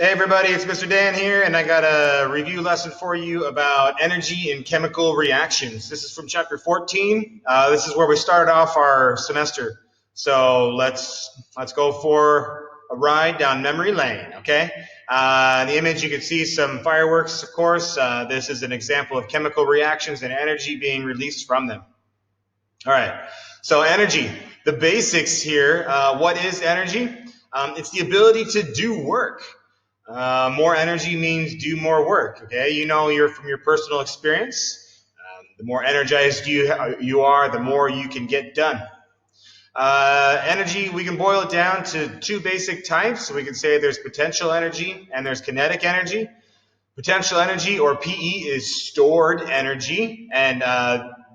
Hey everybody, it's Mr. Dan here, and I got a review lesson for you about energy in chemical reactions. This is from chapter 14. This is where we started off our semester. So let's go for a ride down memory lane, okay? The image, you can see some fireworks, of course. This is an example of chemical reactions and energy being released from them. All right, so energy. The basics here, what is energy? It's the ability to do work. More energy means do more work, okay? You know from your personal experience. The more energized you are, the more you can get done. Energy, we can boil it down to two basic types. We can say there's potential energy and there's kinetic energy. Potential energy, or PE, is stored energy, and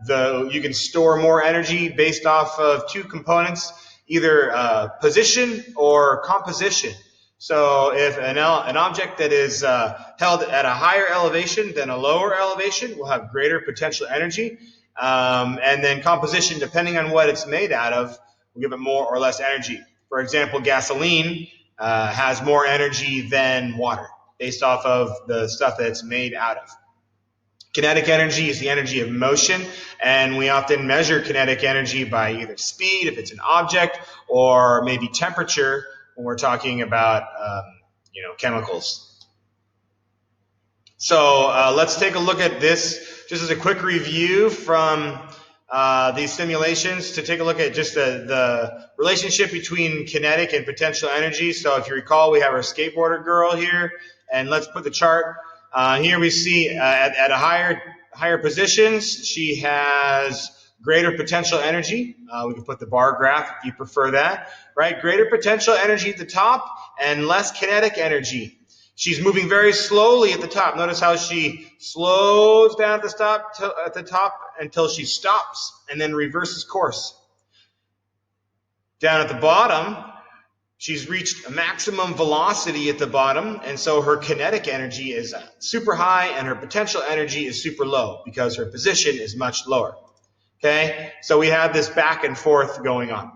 you can store more energy based off of two components, either position or composition. So if an object that is held at a higher elevation than a lower elevation will have greater potential energy, and then composition, depending on what it's made out of, will give it more or less energy. For example, gasoline has more energy than water, based off of the stuff that it's made out of. Kinetic energy is the energy of motion, and we often measure kinetic energy by either speed, if it's an object, or maybe temperature when we're talking about chemicals. So let's take a look at this just as a quick review from these simulations, to take a look at just the relationship between kinetic and potential energy. So if you recall, we have our skateboarder girl here, and let's put the chart. Here we see at a higher positions, she has greater potential energy. We can put the bar graph if you prefer that, right? Greater potential energy at the top and less kinetic energy. She's moving very slowly at the top. Notice how she slows down at the top until she stops and then reverses course. Down at the bottom, she's reached a maximum velocity at the bottom, and so her kinetic energy is super high and her potential energy is super low because her position is much lower. Okay, so we have this back and forth going on.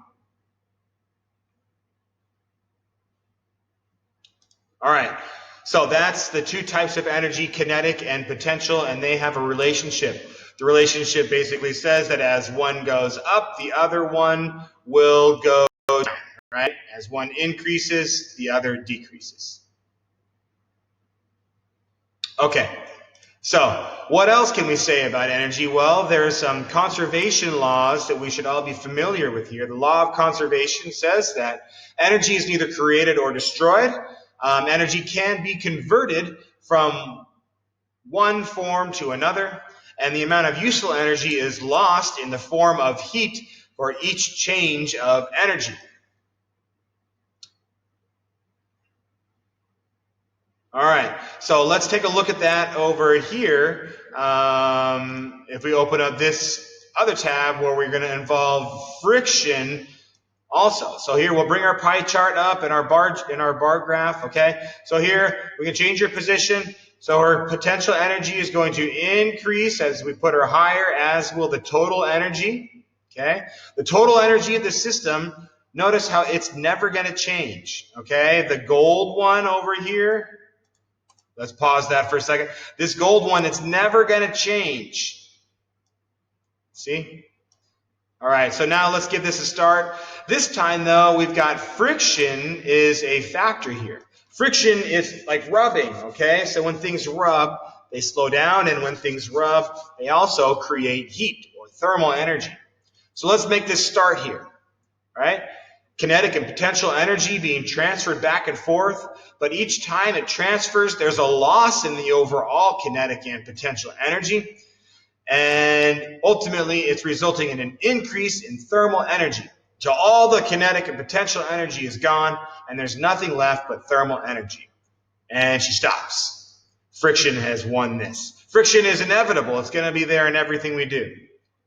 All right, so that's the two types of energy, kinetic and potential, and they have a relationship. The relationship basically says that as one goes up, the other one will go down, right? As one increases, the other decreases. Okay, so what else can we say about energy? Well, there are some conservation laws that we should all be familiar with here. The law of conservation says that energy is neither created or destroyed. Energy can be converted from one form to another, and the amount of useful energy is lost in the form of heat for each change of energy. All right, so let's take a look at that over here. If we open up this other tab where we're going to involve friction also. So here we'll bring our pie chart up in our bar graph, okay? So here we can change your position. So her potential energy is going to increase as we put her higher, as will the total energy, okay? The total energy of the system, notice how it's never going to change, okay? The gold one over here, let's pause that for a second. This gold one, it's never going to change. See? All right, so now let's give this a start. This time, though, we've got friction is a factor here. Friction is like rubbing, okay? So when things rub, they slow down, and when things rub, they also create heat or thermal energy. So let's make this start here, all right? Kinetic and potential energy being transferred back and forth, but each time it transfers, there's a loss in the overall kinetic and potential energy. And ultimately, it's resulting in an increase in thermal energy. So all the kinetic and potential energy is gone, and there's nothing left but thermal energy. And she stops. Friction has won this. Friction is inevitable. It's going to be there in everything we do.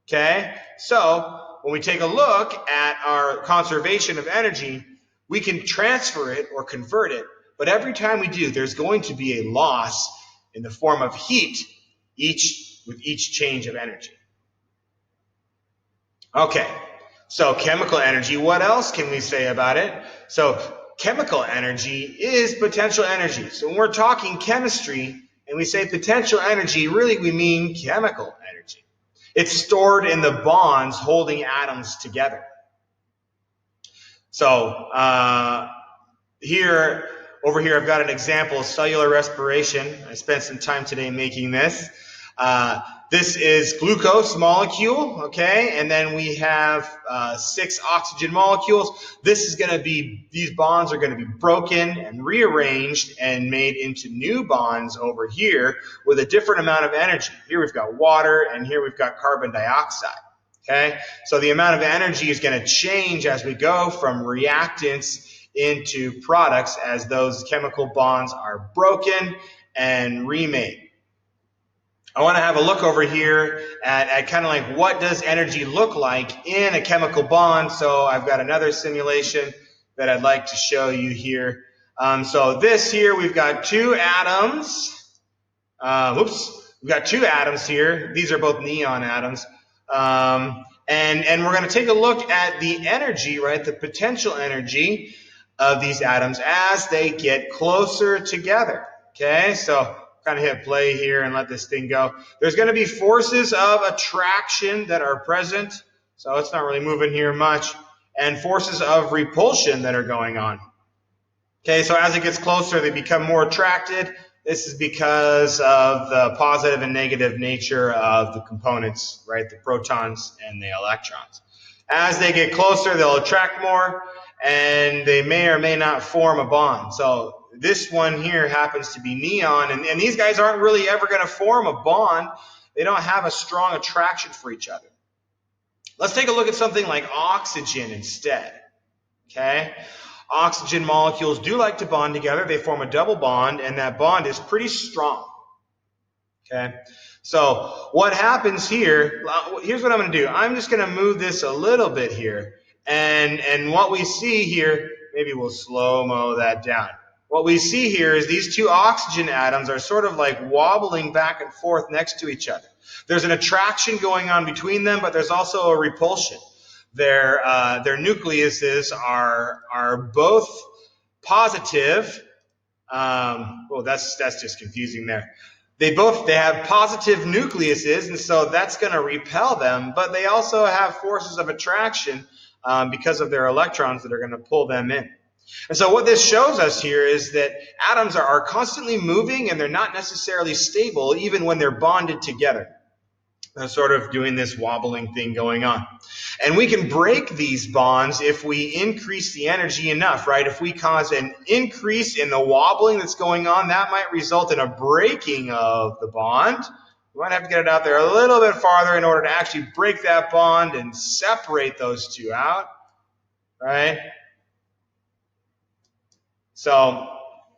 Okay? So when we take a look at our conservation of energy, we can transfer it or convert it, but every time we do, there's going to be a loss in the form of heat with each change of energy. Okay, so chemical energy, what else can we say about it? So chemical energy is potential energy. So when we're talking chemistry and we say potential energy, really we mean chemical energy. It's stored in the bonds holding atoms together. So over here, I've got an example of cellular respiration. I spent some time today making this. This is glucose molecule, okay? And then we have 6 oxygen molecules. These bonds are going to be broken and rearranged and made into new bonds over here with a different amount of energy. Here we've got water, and here we've got carbon dioxide. Okay, so the amount of energy is going to change as we go from reactants into products as those chemical bonds are broken and remade. I want to have a look over here at kind of like what does energy look like in a chemical bond. So I've got another simulation that I'd like to show you here. So this here, we've got 2 atoms. We've got 2 atoms here. These are both neon atoms. And we're going to take a look at the energy, right, the potential energy of these atoms as they get closer together. Okay, so kind of hit play here and let this thing go. There's going to be forces of attraction that are present, so it's not really moving here much, and forces of repulsion that are going on. Okay, so as it gets closer, they become more attracted. This is because of the positive and negative nature of the components, right? The protons and the electrons. As they get closer, they'll attract more, and they may or may not form a bond. So this one here happens to be neon, and these guys aren't really ever going to form a bond. They don't have a strong attraction for each other. Let's take a look at something like oxygen instead. Okay? Oxygen molecules do like to bond together. They form a double bond, and that bond is pretty strong. Okay? So what happens here, here's what I'm going to do. I'm just going to move this a little bit here. And what we see here, maybe we'll slow-mo that down. What we see here is these 2 oxygen atoms are sort of like wobbling back and forth next to each other. There's an attraction going on between them, but there's also a repulsion. Their nucleuses are both positive. Well, that's just confusing there. They have positive nucleuses, and so that's going to repel them, but they also have forces of attraction because of their electrons that are going to pull them in. And so what this shows us here is that atoms are constantly moving, and they're not necessarily stable even when they're bonded together. They're sort of doing this wobbling thing going on. And we can break these bonds if we increase the energy enough, right? If we cause an increase in the wobbling that's going on, that might result in a breaking of the bond. We might have to get it out there a little bit farther in order to actually break that bond and separate those 2 out, right? So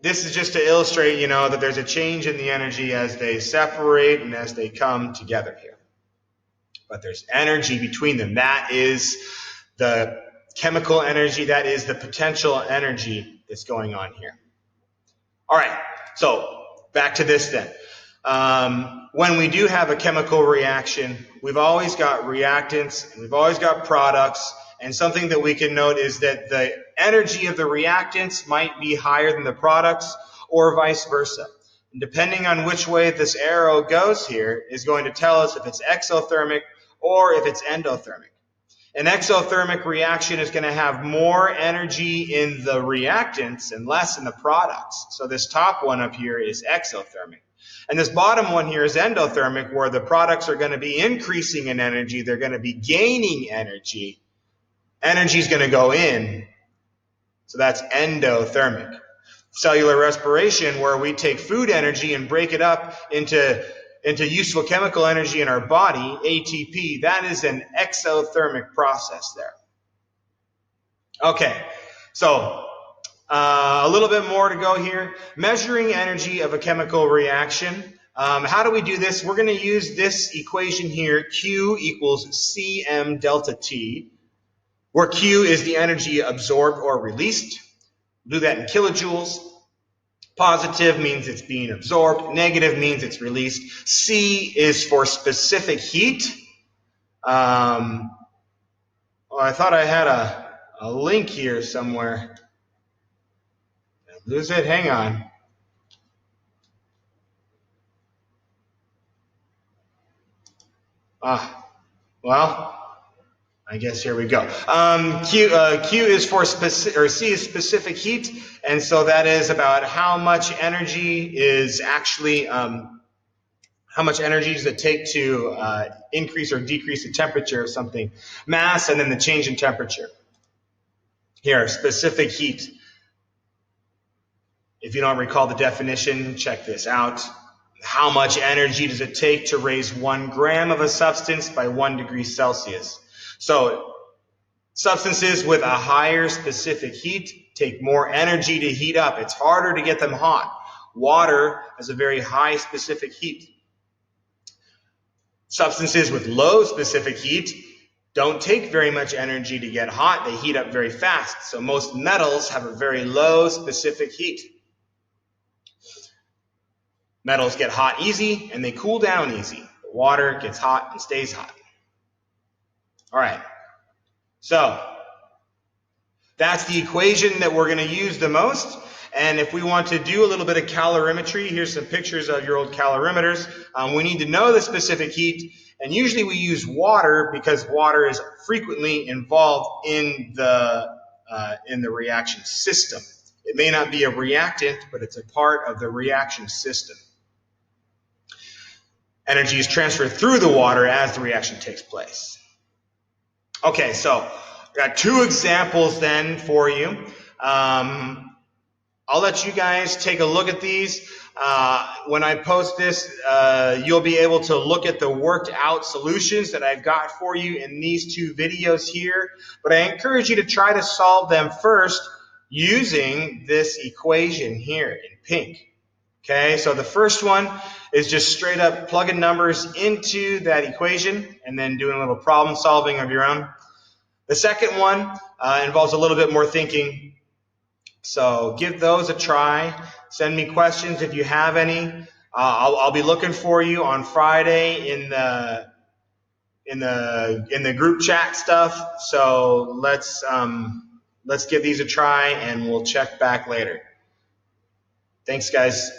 this is just to illustrate, that there's a change in the energy as they separate and as they come together here. But there's energy between them. That is the chemical energy. That is the potential energy that's going on here. All right, so back to this then. When we do have a chemical reaction, we've always got reactants and we've always got products. And something that we can note is that the energy of the reactants might be higher than the products, or vice versa. And depending on which way this arrow goes here is going to tell us if it's exothermic or if it's endothermic. An exothermic reaction is going to have more energy in the reactants and less in the products. So this top one up here is exothermic. And this bottom one here is endothermic, where the products are going to be increasing in energy. They're going to be gaining energy. Energy is going to go in. So that's endothermic. Cellular respiration, where we take food energy and break it up into useful chemical energy in our body, ATP, that is an exothermic process there. Okay, so a little bit more to go here. Measuring energy of a chemical reaction. How do we do this? We're going to use this equation here, Q equals Cm delta T, where Q is the energy absorbed or released. We'll do that in kilojoules. Positive means it's being absorbed. Negative means it's released. C is for specific heat. I thought I had a link here somewhere. lose it? Hang on. Well, I guess here we go. Q is for specific, or C is specific heat, and so that is about how much energy is actually, how much energy does it take to increase or decrease the temperature of something. Mass, and then the change in temperature. Here, specific heat. If you don't recall the definition, check this out. How much energy does it take to raise 1 gram of a substance by 1 degree Celsius? So substances with a higher specific heat take more energy to heat up. It's harder to get them hot. Water has a very high specific heat. Substances with low specific heat don't take very much energy to get hot. They heat up very fast. So most metals have a very low specific heat. Metals get hot easy and they cool down easy. Water gets hot and stays hot. All right. So that's the equation that we're going to use the most. And if we want to do a little bit of calorimetry, here's some pictures of your old calorimeters. We need to know the specific heat. And usually we use water because water is frequently involved in the reaction system. It may not be a reactant, but it's a part of the reaction system. Energy is transferred through the water as the reaction takes place. Okay, so I've got 2 examples then for you. I'll let you guys take a look at these. When I post this, you'll be able to look at the worked out solutions that I've got for you in these 2 videos here. But I encourage you to try to solve them first using this equation here in pink. Okay, so the first one is just straight up plugging numbers into that equation and then doing a little problem solving of your own. The second one involves a little bit more thinking. So give those a try. Send me questions if you have any. I'll be looking for you on Friday in the group chat stuff. So let's give these a try and we'll check back later. Thanks, guys.